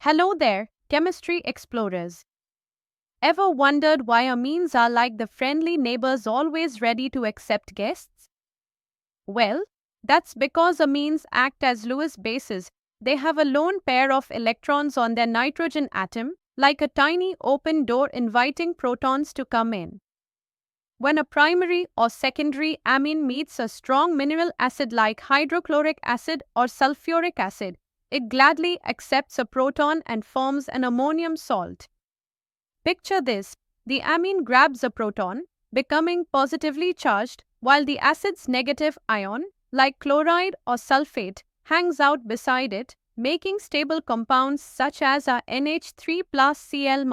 Hello there, chemistry explorers. Ever wondered why amines are like the friendly neighbors always ready to accept guests? Well, that's because amines act as Lewis bases. They have a lone pair of electrons on their nitrogen atom, like a tiny open door inviting protons to come in. When a primary or secondary amine meets a strong mineral acid like hydrochloric acid or sulfuric acid, it gladly accepts a proton and forms an ammonium salt. Picture this: the amine grabs a proton, becoming positively charged, while the acid's negative ion, like chloride or sulfate, hangs out beside it, making stable compounds such as a NH3 plus Cl-.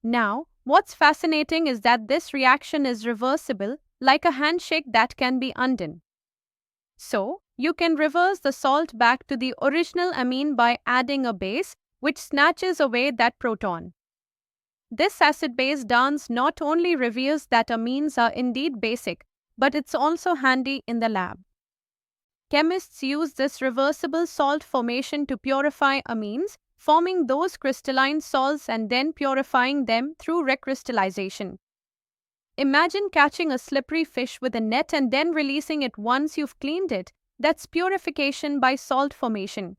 Now, what's fascinating is that this reaction is reversible, like a handshake that can be undone. So, you can reverse the salt back to the original amine by adding a base, which snatches away that proton. This acid-base dance not only reveals that amines are indeed basic, but it's also handy in the lab. Chemists use this reversible salt formation to purify amines, forming those crystalline salts and then purifying them through recrystallization. Imagine catching a slippery fish with a net and then releasing it once you've cleaned it. That's purification by salt formation.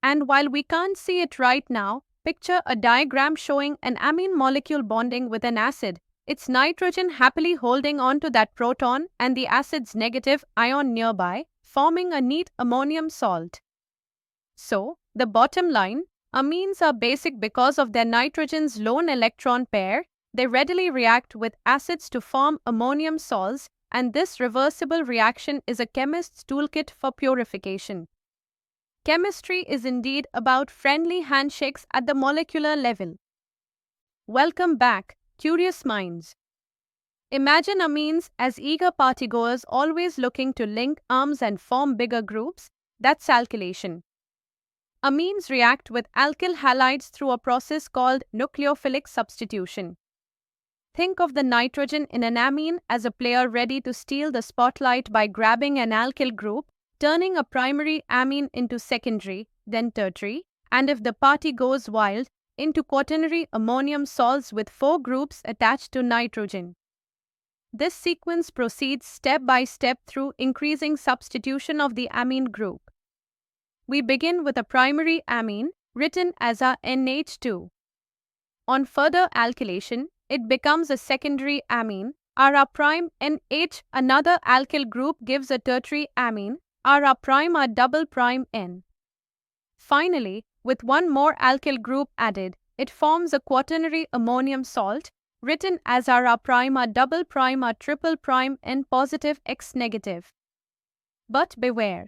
And while we can't see it right now, picture a diagram showing an amine molecule bonding with an acid. Its nitrogen happily holding on to that proton and the acid's negative ion nearby, forming a neat ammonium salt. So, the bottom line, amines are basic because of their nitrogen's lone electron pair. They readily react with acids to form ammonium salts, and this reversible reaction is a chemist's toolkit for purification. Chemistry is indeed about friendly handshakes at the molecular level. Welcome back, curious minds. Imagine amines as eager partygoers always looking to link arms and form bigger groups. That's alkylation. Amines react with alkyl halides through a process called nucleophilic substitution. Think of the nitrogen in an amine as a player ready to steal the spotlight by grabbing an alkyl group, turning a primary amine into secondary, then tertiary, and if the party goes wild, into quaternary ammonium salts with 4 groups attached to nitrogen. This sequence proceeds step by step through increasing substitution of the amine group. We begin with a primary amine, written as a NH2. On further alkylation, it becomes a secondary amine, Ra' NH. Another alkyl group gives a tertiary amine, Ra' double prime N. Finally, with one more alkyl group added, it forms a quaternary ammonium salt, written as Ra' double prime triple prime N positive X negative. But beware.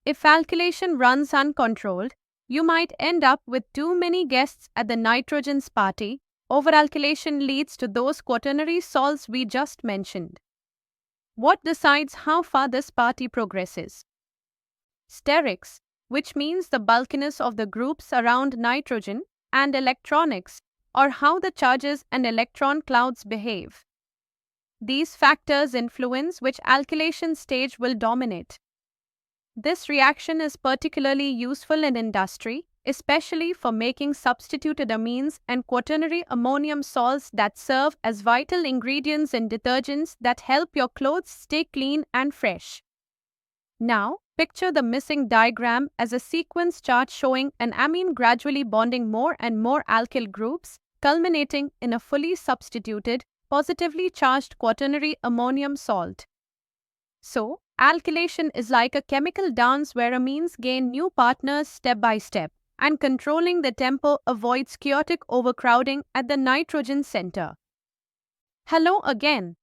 If alkylation runs uncontrolled, you might end up with too many guests at the nitrogen's party. Overalkylation leads to those quaternary salts we just mentioned. What decides how far this party progresses? Sterics, which means the bulkiness of the groups around nitrogen, and electronics, or how the charges and electron clouds behave. These factors influence which alkylation stage will dominate. This reaction is particularly useful in industry, especially for making substituted amines and quaternary ammonium salts that serve as vital ingredients in detergents that help your clothes stay clean and fresh. Now, picture the missing diagram as a sequence chart showing an amine gradually bonding more and more alkyl groups, culminating in a fully substituted, positively charged quaternary ammonium salt. So, alkylation is like a chemical dance where amines gain new partners step by step, and controlling the tempo avoids chaotic overcrowding at the nitrogen center. Hello again.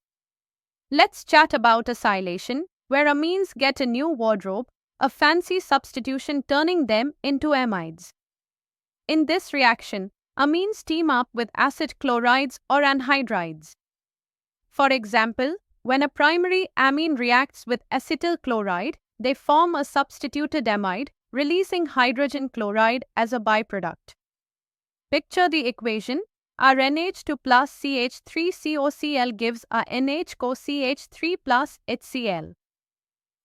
Let's chat about acylation, where amines get a new wardrobe, a fancy substitution turning them into amides. In this reaction, amines team up with acid chlorides or anhydrides. For example, when a primary amine reacts with acetyl chloride, they form a substituted amide, releasing hydrogen chloride as a byproduct. Picture the equation. Our NH2 plus CH3COCl gives our NH COCH3 plus HCl.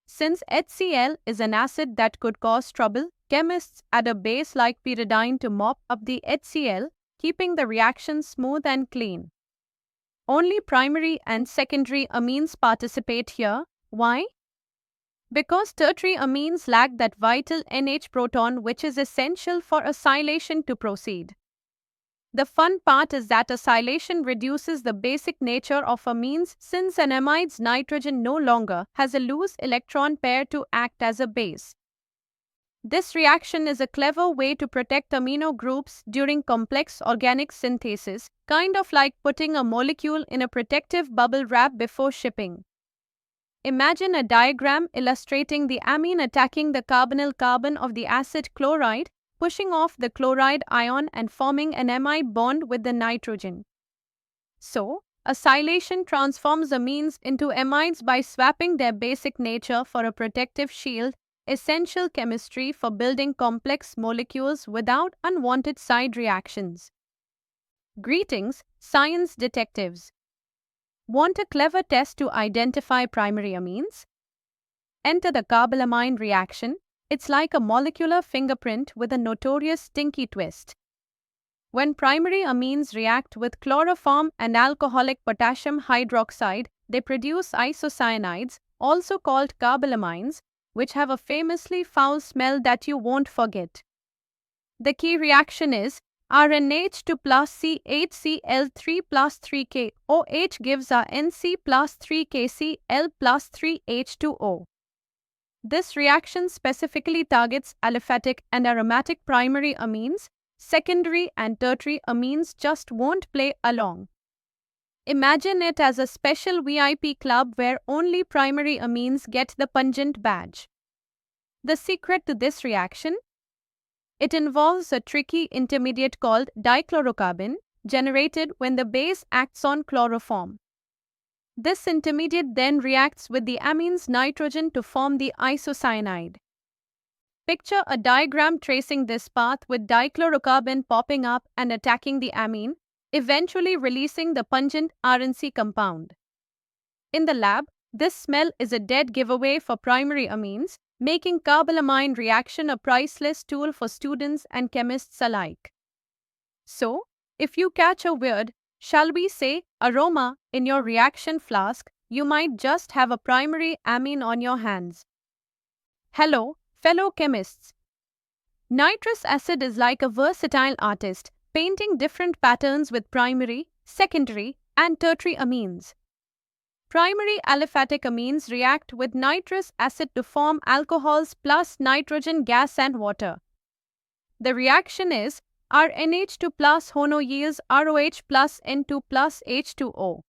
Since HCl is an acid that could cause trouble, chemists add a base like pyridine to mop up the HCl, keeping the reaction smooth and clean. Only primary and secondary amines participate here. Why? Because tertiary amines lack that vital NH proton which is essential for acylation to proceed. The fun part is that acylation reduces the basic nature of amines since an amide's nitrogen no longer has a loose electron pair to act as a base. This reaction is a clever way to protect amino groups during complex organic synthesis, kind of like putting a molecule in a protective bubble wrap before shipping. Imagine a diagram illustrating the amine attacking the carbonyl carbon of the acid chloride, pushing off the chloride ion and forming an amide bond with the nitrogen. So, acylation transforms amines into amides by swapping their basic nature for a protective shield, essential chemistry for building complex molecules without unwanted side reactions. Greetings, science detectives! Want a clever test to identify primary amines? Enter the carbolamine reaction. It's like a molecular fingerprint with a notorious stinky twist. When primary amines react with chloroform and alcoholic potassium hydroxide, they produce isocyanides, also called carbolamines, which have a famously foul smell that you won't forget. The key reaction is RNH2 plus CHCl3 plus 3K. OH gives our NC plus 3KCl plus 3H2O. This reaction specifically targets aliphatic and aromatic primary amines. Secondary and tertiary amines just won't play along. Imagine it as a special VIP club where only primary amines get the pungent badge. The secret to this reaction? It involves a tricky intermediate called dichlorocarbon, generated when the base acts on chloroform. This intermediate then reacts with the amine's nitrogen to form the isocyanide. Picture a diagram tracing this path with dichlorocarbon popping up and attacking the amine, eventually releasing the pungent RNC compound. In the lab, this smell is a dead giveaway for primary amines, making carbolamine reaction a priceless tool for students and chemists alike. So, if you catch a weird, shall we say, aroma in your reaction flask, you might just have a primary amine on your hands. Hello, fellow chemists. Nitrous acid is like a versatile artist, painting different patterns with primary, secondary, and tertiary amines. Primary aliphatic amines react with nitrous acid to form alcohols plus nitrogen gas and water. The reaction is RNH2 plus HONO yields ROH plus N2 plus H2O.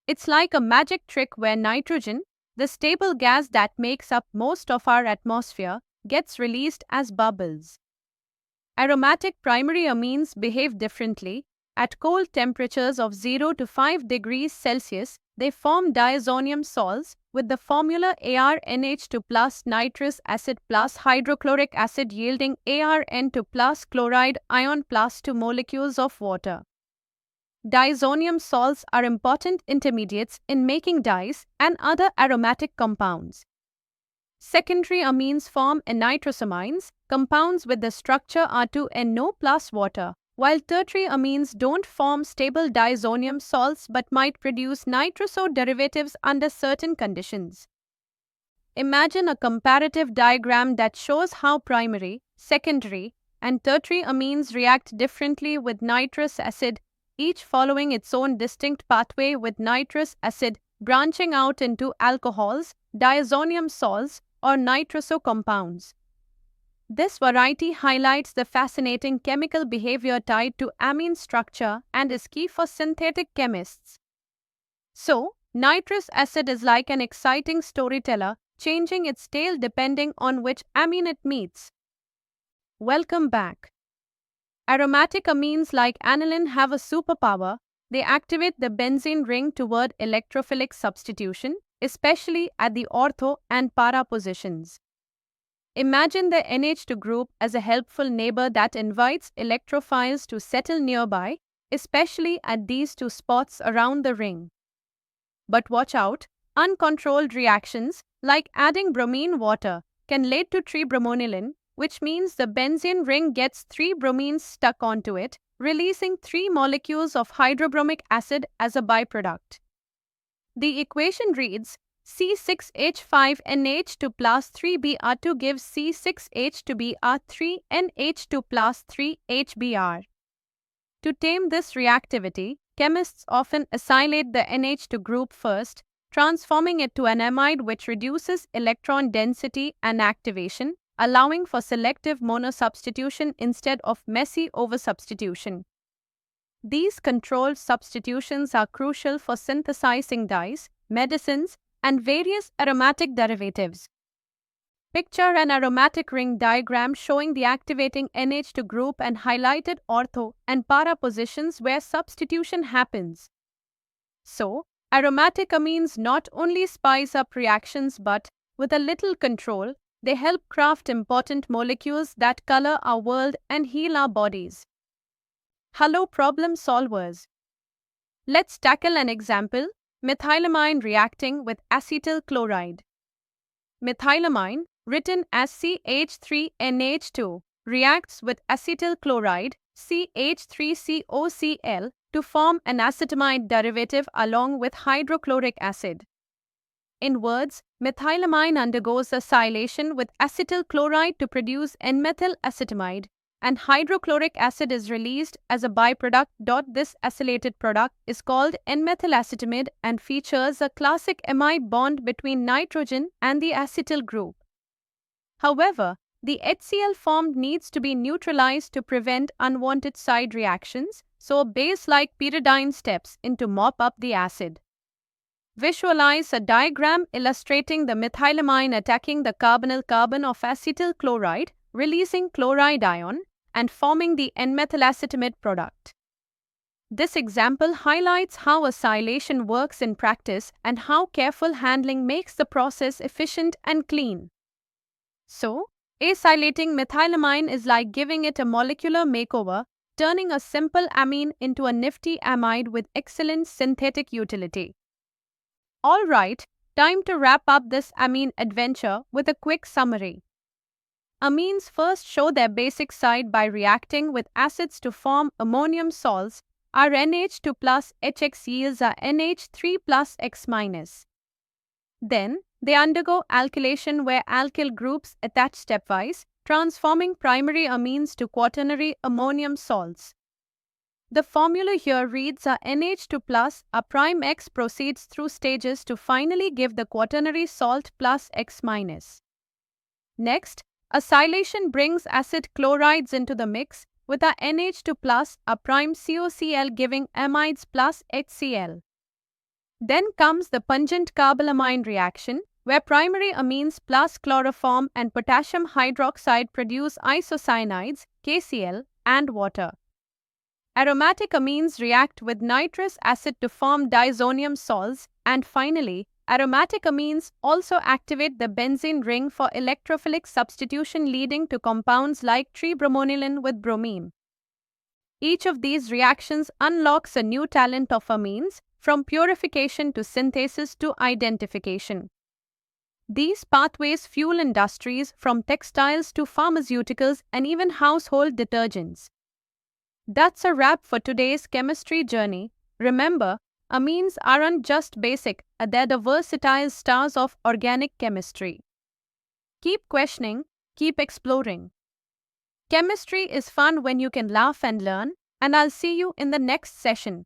It's like a magic trick where nitrogen, the stable gas that makes up most of our atmosphere, gets released as bubbles. Aromatic primary amines behave differently. At cold temperatures of 0 to 5 degrees Celsius, they form diazonium salts with the formula ArNH2 plus nitrous acid plus hydrochloric acid yielding ArN2 plus chloride ion plus 2 molecules of water. Diazonium salts are important intermediates in making dyes and other aromatic compounds. Secondary amines form nitrosamines, compounds with the structure R2NO plus water, while tertiary amines don't form stable diazonium salts but might produce nitroso derivatives under certain conditions. Imagine a comparative diagram that shows how primary, secondary, and tertiary amines react differently with nitrous acid, each following its own distinct pathway with nitrous acid branching out into alcohols, diazonium salts, or nitroso compounds. This variety highlights the fascinating chemical behavior tied to amine structure and is key for synthetic chemists. So, nitrous acid is like an exciting storyteller, changing its tale depending on which amine it meets. Welcome back. Aromatic amines like aniline have a superpower. They activate the benzene ring toward electrophilic substitution, especially at the ortho and para positions. Imagine the NH2 group as a helpful neighbor that invites electrophiles to settle nearby, especially at these two spots around the ring. But watch out, uncontrolled reactions, like adding bromine water, can lead to tribromonylin, which means the benzene ring gets 3 bromines stuck onto it, releasing 3 molecules of hydrobromic acid as a byproduct. The equation reads C6H5NH2 plus 3Br2 gives C6H2Br3NH2 plus 3HBr. To tame this reactivity, chemists often acylate the NH2 group first, transforming it to an amide which reduces electron density and activation, allowing for selective monosubstitution instead of messy oversubstitution. These controlled substitutions are crucial for synthesizing dyes, medicines, and various aromatic derivatives. Picture an aromatic ring diagram showing the activating NH2 group and highlighted ortho and para positions where substitution happens. So, aromatic amines not only spice up reactions but, with a little control, they help craft important molecules that color our world and heal our bodies. Hello problem solvers. Let's tackle an example, methylamine reacting with acetyl chloride. Methylamine, written as CH3NH2, reacts with acetyl chloride, CH3COCl, to form an acetamide derivative along with hydrochloric acid. In words, methylamine undergoes acylation with acetyl chloride to produce N-methyl acetamide, and hydrochloric acid is released as a byproduct. This acylated product is called N-methyl acetamide and features a classic amide bond between nitrogen and the acetyl group. However, the HCl formed needs to be neutralized to prevent unwanted side reactions, so a base-like pyridine steps in to mop up the acid. Visualize a diagram illustrating the methylamine attacking the carbonyl carbon of acetyl chloride, releasing chloride ion, and forming the N-methyl acetamide product. This example highlights how acylation works in practice and how careful handling makes the process efficient and clean. So, acylating methylamine is like giving it a molecular makeover, turning a simple amine into a nifty amide with excellent synthetic utility. Alright, time to wrap up this amine adventure with a quick summary. Amines first show their basic side by reacting with acids to form ammonium salts. Our NH2 plus HX yields our NH3 plus X minus. Then, they undergo alkylation where alkyl groups attach stepwise, transforming primary amines to quaternary ammonium salts. The formula here reads our NH2 plus a prime X proceeds through stages to finally give the quaternary salt plus X minus. Next, acylation brings acid chlorides into the mix with our NH2 plus a prime COCl giving amides plus HCl. Then comes the pungent carbolamine reaction where primary amines plus chloroform and potassium hydroxide produce isocyanides, KCl, and water. Aromatic amines react with nitrous acid to form diazonium salts, and finally, aromatic amines also activate the benzene ring for electrophilic substitution leading to compounds like tribromonylin with bromine. Each of these reactions unlocks a new talent of amines, from purification to synthesis to identification. These pathways fuel industries from textiles to pharmaceuticals and even household detergents. That's a wrap for today's chemistry journey. Remember, amines aren't just basic, they're the versatile stars of organic chemistry. Keep questioning, keep exploring. Chemistry is fun when you can laugh and learn, and I'll see you in the next session.